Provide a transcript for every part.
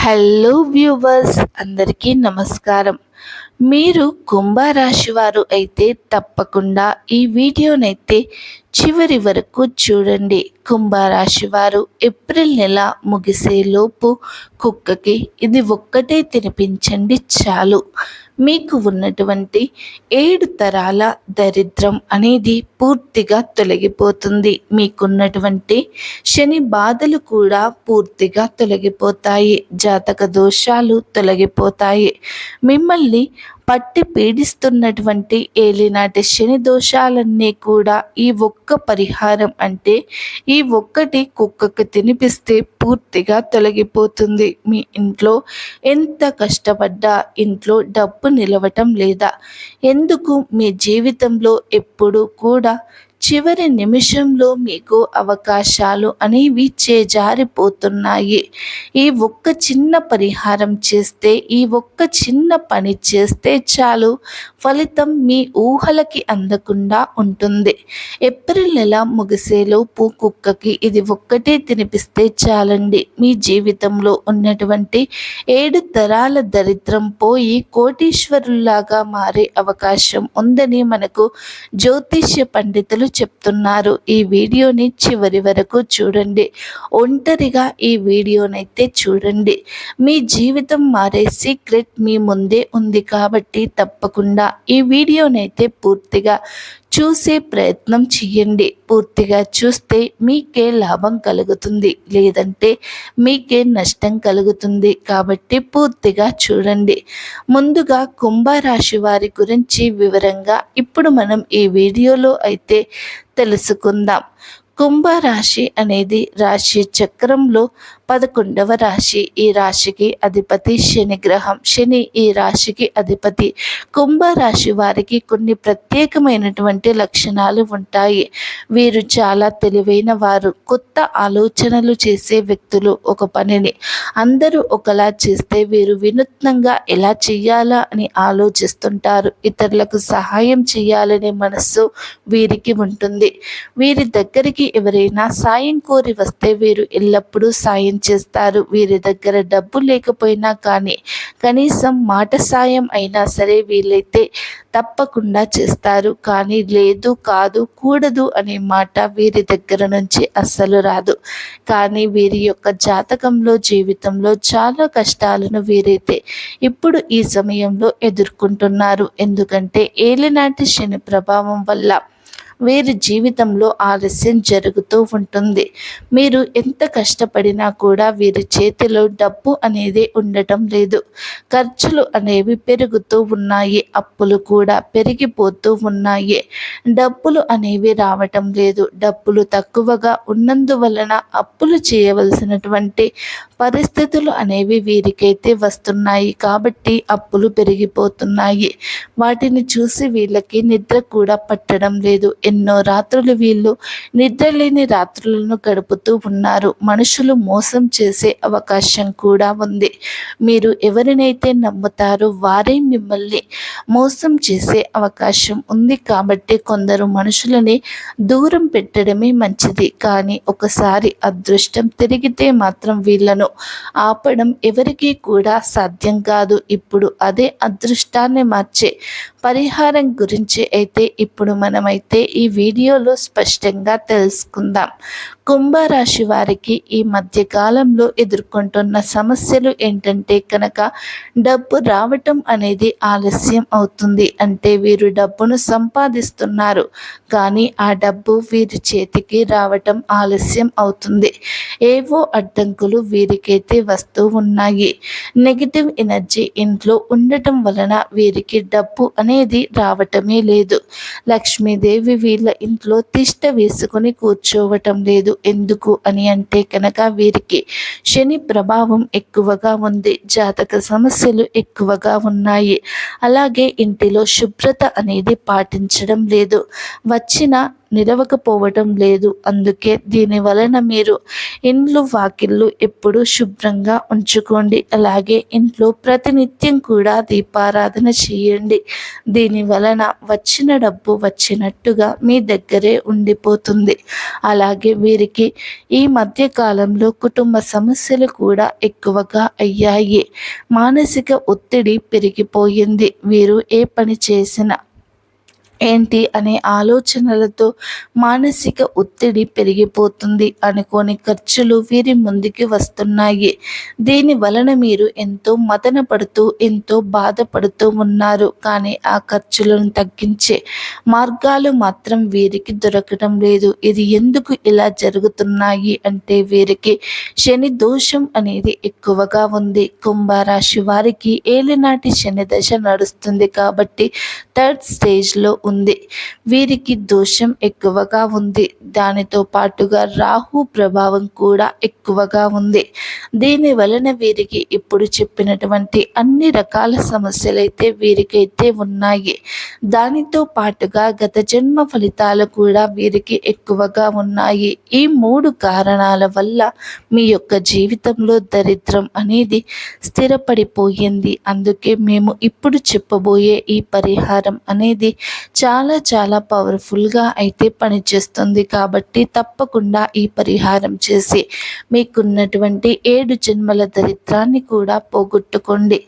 Hello viewers, అందరికీ నమస్కారం. మీరు కుంభరాశి వారు అయితే తప్పకుండా ఈ వీడియోనైతే చివరి వరకు చూడండి. కుంభరాశి వారు ఏప్రిల్ నెల ముగిసేలోపు కుక్కకి ఇది ఒక్కటే తినిపించండి చాలు. మీకు ఉన్నటువంటి 7 తరాల దరిద్రం అనేది పూర్తిగా తొలగిపోతుంది. మీకున్నటువంటి శని బాధలు కూడా పూర్తిగా తొలగిపోతాయి. జాతక దోషాలు తొలగిపోతాయి. మిమ్మల్ని పట్టి పీడిస్తున్నటువంటి ఏలినాటి శని దోషాలన్నీ కూడా ఈ ఒక్క పరిహారం అంటే ఈ ఒక్కటి కుక్కకు తినిపిస్తే పూర్తిగా తొలగిపోతుంది. మీ ఇంట్లో ఎంత కష్టపడ్డా ఇంట్లో డబ్బు నిలవటం లేదా? ఎందుకు మీ జీవితంలో ఎప్పుడు కూడా చివరి నిమిషంలో మీకు అవకాశాలు అనేవి చేజారిపోతున్నాయి? ఈ ఒక్క చిన్న పరిహారం చేస్తే, ఈ ఒక్క చిన్న పని చేస్తే చాలు, ఫలితం మీ ఊహలకి అందకుండా ఉంటుంది. ఏప్రిల్ నెల ముగిసేలోపు కుక్కకి ఇది ఒక్కటే తినిపిస్తే చాలండి. మీ జీవితంలో ఉన్నటువంటి 7 తరాల దరిద్రం పోయి కోటీశ్వరుల్లాగా మారే అవకాశం ఉందని మనకు జ్యోతిష్య పండితులు చెప్తున్నారు. ఈ వీడియోని చివరి వరకు చూడండి. ఒంటరిగా ఈ వీడియోనైతే చూడండి. మీ జీవితం మారే సీక్రెట్ మీ ముందే ఉంది కాబట్టి తప్పకుండా ఈ వీడియోనైతే పూర్తిగా చూసే ప్రయత్నం చేయండి. పూర్తిగా చూస్తే మీకే లాభం కలుగుతుంది, లేదంటే మీకే నష్టం కలుగుతుంది. కాబట్టి పూర్తిగా చూడండి. ముందుగా కుంభరాశి వారి గురించి వివరంగా ఇప్పుడు మనం ఈ వీడియోలో అయితే తెలుసుకుందాం. కుంభరాశి అనేది రాశి చక్రంలో 11వ రాశి. ఈ రాశికి అధిపతి శని గ్రహం. శని ఈ రాశికి అధిపతి. కుంభరాశి వారికి కొన్ని ప్రత్యేకమైనటువంటి లక్షణాలు ఉంటాయి. వీరు చాలా తెలివైన వారు. కొత్త ఆలోచనలు చేసే వ్యక్తులు. ఒక పనిని అందరూ ఒకలా చేస్తే వీరు వినూత్నంగా ఎలా చేయాలా అని ఆలోచిస్తుంటారు. ఇతరులకు సహాయం చేయాలనే మనస్సు వీరికి ఉంటుంది. వీరి దగ్గరికి ఎవరైనా సాయం కోరి వస్తే వీరు ఎల్లప్పుడూ సాయం చేస్తారు. వీరి దగ్గర డబ్బు లేకపోయినా కానీ కనీసం మాట సాయం అయినా సరే వీలైతే తప్పకుండా చేస్తారు. కానీ లేదు, కాదు, కూడదు అనే మాట వీరి దగ్గర నుంచి అస్సలు రాదు. కానీ వీరి యొక్క జాతకంలో జీవితంలో చాలా కష్టాలను వీరైతే ఇప్పుడు ఈ సమయంలో ఎదుర్కొంటున్నారు. ఎందుకంటే ఏలినాటి శని ప్రభావం వల్ల వీరి జీవితంలో ఆలస్యం జరుగుతూ ఉంటుంది. మీరు ఎంత కష్టపడినా కూడా వీరి చేతిలో డబ్బు అనేది ఉండటం లేదు. ఖర్చులు అనేవి పెరుగుతూ ఉన్నాయి. అప్పులు కూడా పెరిగిపోతూ ఉన్నాయి. డబ్బులు అనేవి రావటం లేదు. డబ్బులు తక్కువగా ఉన్నందువలన అప్పులు చేయవలసినటువంటి పరిస్థితులు అనేవి వీరికైతే వస్తున్నాయి. కాబట్టి అప్పులు పెరిగిపోతున్నాయి. వాటిని చూసి వీళ్ళకి నిద్ర కూడా పట్టడం లేదు. ఎన్నో రాత్రులు వీళ్ళు నిద్రలేని రాత్రులను గడుపుతూ ఉన్నారు. మనుషులు మోసం చేసే అవకాశం కూడా ఉంది. మీరు ఎవరినైతే నమ్ముతారో వారే మిమ్మల్ని మోసం చేసే అవకాశం ఉంది. కాబట్టి కొందరు మనుషులని దూరం పెట్టడమే మంచిది. కానీ ఒకసారి అదృష్టం తిరిగితే మాత్రం వీళ్ళను ఆపడం ఎవరికీ కూడా సాధ్యం కాదు. ఇప్పుడు అదే అదృష్టాన్ని మార్చే పరిహారం గురించి అయితే ఇప్పుడు మనమైతే ఈ వీడియోలో స్పష్టంగా తెలుసుకుందాం. కుంభరాశి వారికి ఈ మధ్య కాలంలో ఎదుర్కొంటున్న సమస్యలు ఏంటంటే కనుక డబ్బు రావటం అనేది ఆలస్యం అవుతుంది. అంటే వీరు డబ్బును సంపాదిస్తున్నారు, కానీ ఆ డబ్బు వీరి చేతికి రావటం ఆలస్యం అవుతుంది. ఏవో అడ్డంకులు వీరికైతే వస్తూ ఉన్నాయి. నెగిటివ్ ఎనర్జీ ఇంట్లో ఉండటం వలన వీరికి డబ్బు అనేది రావటమే లేదు. లక్ష్మీదేవి వీళ్ళ ఇంట్లో తిష్ట వేసుకుని కూర్చోవటం లేదు. ఎందుకు అని అంటే కనుక వీరికి శని ప్రభావం ఎక్కువగా ఉంది. జాతక సమస్యలు ఎక్కువగా ఉన్నాయి. అలాగే ఇంటిలో శుభ్రత అనేది పాటించడం లేదు. వచ్చిన నిలవకపోవటం లేదు. అందుకే దీని వలన మీరు ఇండ్లు వాకిళ్ళు ఎప్పుడూ శుభ్రంగా ఉంచుకోండి. అలాగే ఇంట్లో ప్రతినిత్యం కూడా దీపారాధన చేయండి. దీని వలన వచ్చిన డబ్బు వచ్చినట్టుగా మీ దగ్గరే ఉండిపోతుంది. అలాగే వీరికి ఈ మధ్య కాలంలో కుటుంబ సమస్యలు కూడా ఎక్కువగా అయ్యాయి. మానసిక ఒత్తిడి పెరిగిపోయింది. వీరు ఏ పని చేసినా ఏంటి అనే ఆలోచనలతో మానసిక ఒత్తిడి పెరిగిపోతుంది. అనుకోని ఖర్చులు వీరి ముందుకి వస్తున్నాయి. దీని వలన మీరు ఎంతో మదన పడుతూ ఎంతో బాధపడుతూ ఉన్నారు. కానీ ఆ ఖర్చులను తగ్గించే మార్గాలు మాత్రం వీరికి దొరకడం లేదు. ఇది ఎందుకు ఇలా జరుగుతున్నాయి అంటే వీరికి శని దోషం అనేది ఎక్కువగా ఉంది. కుంభరాశి వారికి ఏలినాటి శని దశ నడుస్తుంది కాబట్టి థర్డ్ స్టేజ్లో ఉంది. వీరికి దోషం ఎక్కువగా ఉంది. దానితో పాటుగా రాహు ప్రభావం కూడా ఎక్కువగా ఉంది. దీని వలన వీరికి ఇప్పుడు చెప్పినటువంటి అన్ని రకాల సమస్యలైతే వీరికైతే ఉన్నాయి. దానితో పాటుగా గత జన్మ ఫలితాలు కూడా వీరికి ఎక్కువగా ఉన్నాయి. ఈ 3 కారణాల వల్ల మీ యొక్క జీవితంలో దరిద్రం అనేది స్థిరపడిపోయింది. అందుకే మేము ఇప్పుడు చెప్పబోయే ఈ పరిహారం అనేది చాలా చాలా పవర్ఫుల్గా అయితే పనిచేస్తుంది. కాబట్టి తప్పకుండా ఈ పరిహారం చేసి మీకున్నటువంటి 7 జన్మల దరిద్రాన్ని కూడా పోగొట్టుకోండి.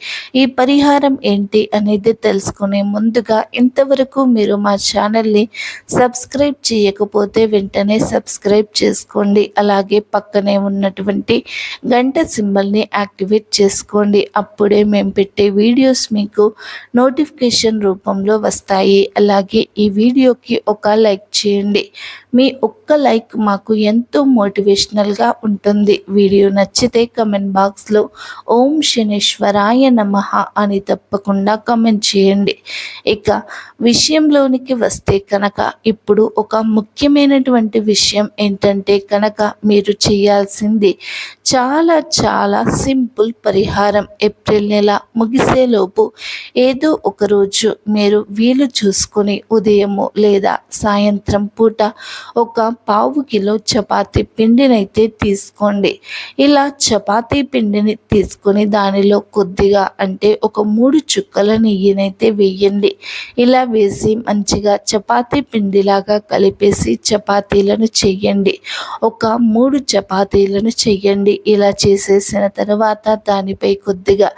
ఈ పరిహారం ఏంటి అనేది తెలుసుకునే ముందుగా ఇంతవరకు మీరు మా ఛానల్ని సబ్స్క్రైబ్ చేయకపోతే వెంటనే సబ్స్క్రైబ్ చేసుకోండి. అలాగే పక్కనే ఉన్నటువంటి గంట సింబల్ని యాక్టివేట్ చేసుకోండి. అప్పుడే మేము పెట్టే వీడియోస్ మీకు నోటిఫికేషన్ రూపంలో వస్తాయి. అలాగే ఈ వీడియోకి ఒక లైక్ చేయండి. మీ ఒక్క లైక్ మాకు ఎంతో మోటివేషనల్గా ఉంటుంది. వీడియో నచ్చితే కమెంట్ బాక్స్లో ఓం శనీశ్వరాయ నమః అని తప్పకుండా కమెంట్ చేయండి. ఇక విషయంలోనికి వస్తే కనుక ఇప్పుడు ఒక ముఖ్యమైనటువంటి విషయం ఏంటంటే కనుక మీరు చేయాల్సింది చాలా చాలా సింపుల్ పరిహారం. ఏప్రిల్ నెల ముగిసేలోపు ఏదో ఒక రోజు మీరు వీలు చూసుకొని ఉదయము లేదా సాయంత్రం పూట ఒక పావు కిలో చపాతీ పిండినైతే తీసుకోండి. ఇలా చపాతీ పిండిని తీసుకొని దానిలో కొద్దిగా అంటే ఒక 3 చుక్కల నెయ్యినైతే వేయండి. ఇలా వేసి మంచిగా చపాతీ పిండిలాగా కలిపేసి చపాతీలను చెయ్యండి. ఒక 3 చపాతీలను చెయ్యండి. ఇలా చేసేసిన తర్వాత దానిపై కొద్దిగా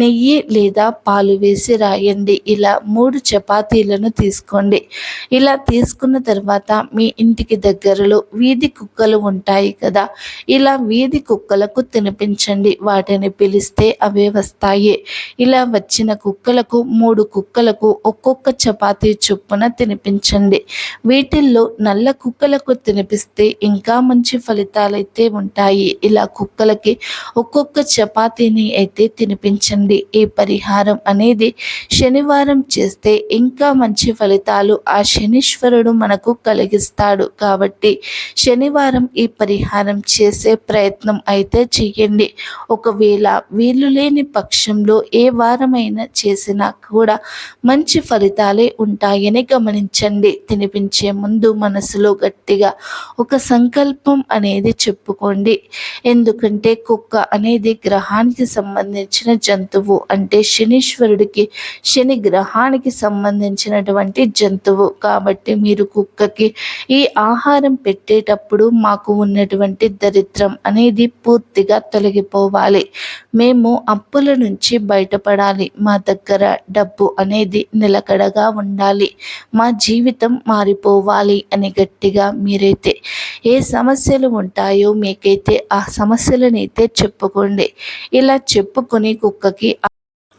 నెయ్యి లేదా పాలు వేసి రాయండి. ఇలా 3 చపాతీలను తీసుకోండి. ఇలా తీసుకున్న తర్వాత మీ ఇంటికి దగ్గరలో వీధి కుక్కలు ఉంటాయి కదా, ఇలా వీధి కుక్కలకు తినిపించండి. వాటిని పిలిస్తే అవే వస్తాయి. ఇలా వచ్చిన కుక్కలకు 3 కుక్కలకు ఒక్కొక్క చపాతీ చొప్పున తినిపించండి. వీటిల్లో నల్ల కుక్కలకు తినిపిస్తే ఇంకా మంచి ఫలితాలైతే ఉంటాయి. ఇలా కుక్కలకి ఒక్కొక్క చపాతీని అయితే తినిపించండి. ఈ పరిహారం అనేది శనివారం చేస్తే ఇంకా మంచి ఫలితాలు ఆ శనీశ్వరుడు మనకు కలిగిస్తాడు. కాబట్టి శనివారం ఈ పరిహారం చేసే ప్రయత్నం అయితే చేయండి. ఒకవేళ వీలు లేని పక్షంలో ఏ వారమైనా చేసినా కూడా మంచి ఫలితాలే ఉంటాయని గమనించండి. తినిపించే ముందు మనసులో గట్టిగా ఒక సంకల్పం అనేది చెప్పుకోండి. ఎందుకంటే కుక్క అనేది గ్రహానికి సంబంధించిన జంతువు. అంటే శనీశ్వరుడికి శని గ్రహానికి సంబంధించినటువంటి జంతువు. కాబట్టి మీరు కుక్కకి ఈ ఆహారం పెట్టేటప్పుడు మాకు ఉన్నటువంటి దరిద్రం అనేది పూర్తిగా తొలగిపోవాలి, మేము అప్పుల నుంచి బయటపడాలి, మా దగ్గర డబ్బు అనేది నిలకడగా ఉండాలి, మా జీవితం మారిపోవాలి అని గట్టిగా మీరైతే ఏ సమస్యలు ఉంటాయో మీకైతే ఆ సమస్యలనైతే చెప్పుకోండి. ఇలా చెప్పుకొని కుక్కకి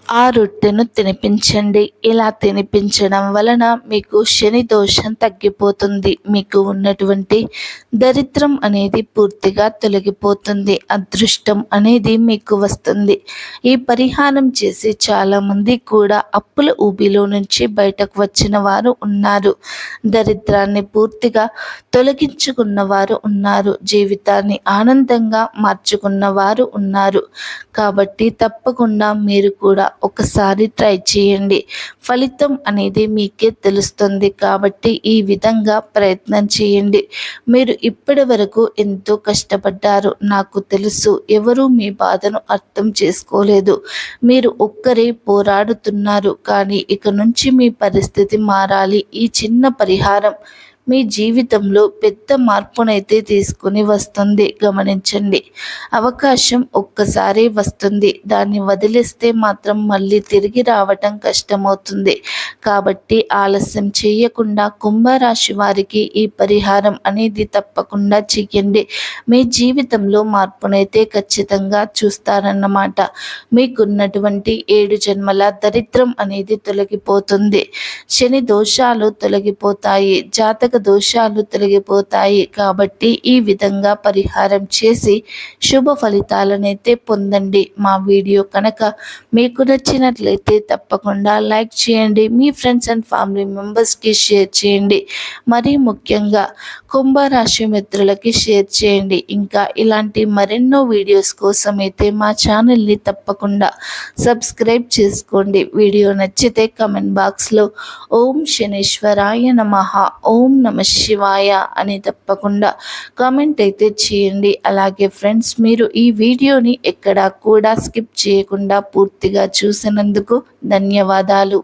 ఆ రొట్టెను తినిపించండి. ఇలా తినిపించడం వలన మీకు శని దోషం తగ్గిపోతుంది. మీకు ఉన్నటువంటి దరిద్రం అనేది పూర్తిగా తొలగిపోతుంది. అదృష్టం అనేది మీకు వస్తుంది. ఈ పరిహారం చేసి చాలామంది కూడా అప్పుల ఊబిలో నుంచి బయటకు వచ్చిన వారు ఉన్నారు. దరిద్రాన్ని పూర్తిగా తొలగించుకున్న వారు ఉన్నారు. జీవితాన్ని ఆనందంగా మార్చుకున్న వారు ఉన్నారు. కాబట్టి తప్పకుండా మీరు కూడా ఒకసారి ట్రై చేయండి. ఫలితం అనేది మీకే తెలుస్తుంది కాబట్టి ఈ విధంగా ప్రయత్నం చేయండి. మీరు ఇప్పటి వరకు ఎంతో కష్టపడ్డారు, నాకు తెలుసు. ఎవరూ మీ బాధను అర్థం చేసుకోలేదు. మీరు ఒక్కరే పోరాడుతున్నారు. కానీ ఇక నుంచి మీ పరిస్థితి మారాలి. ఈ చిన్న పరిహారం మీ జీవితంలో పెద్ద మార్పునైతే తీసుకుని వస్తుంది. గమనించండి. అవకాశం ఒక్కసారి వస్తుంది, దాన్ని వదిలేస్తే మాత్రం మళ్ళీ తిరిగి రావటం కష్టమవుతుంది. కాబట్టి ఆలస్యం చేయకుండా కుంభరాశి వారికి ఈ పరిహారం అనేది తప్పకుండా చెయ్యండి. మీ జీవితంలో మార్పునైతే ఖచ్చితంగా చూస్తారన్నమాట. మీకున్నటువంటి 7 జన్మల దరిద్రం అనేది తొలగిపోతుంది. శని దోషాలు తొలగిపోతాయి, జాతక దోషాలు తొలగిపోతాయి. కాబట్టి ఈ విధంగా పరిహారం చేసి శుభ ఫలితాలనైతే పొందండి. మా వీడియో కనుక మీకు నచ్చినట్లయితే తప్పకుండా లైక్ చేయండి. మీ ఫ్రెండ్స్ అండ్ ఫ్యామిలీ మెంబర్స్కి షేర్ చేయండి. మరీ ముఖ్యంగా కుంభరాశి మిత్రులకి షేర్ చేయండి. ఇంకా ఇలాంటి మరెన్నో వీడియోస్ కోసం అయితే మా ఛానల్ని తప్పకుండా సబ్స్క్రైబ్ చేసుకోండి. వీడియో నచ్చితే కమెంట్ బాక్స్లో ఓం శనీశ్వరాయ నమః, ఓం నమ శివాయ అని తప్పకుండా కామెంట్ అయితే చేయండి. అలాగే ఫ్రెండ్స్, మీరు ఈ వీడియోని ఎక్కడా కూడా స్కిప్ చేయకుండా పూర్తిగా చూసినందుకు ధన్యవాదాలు.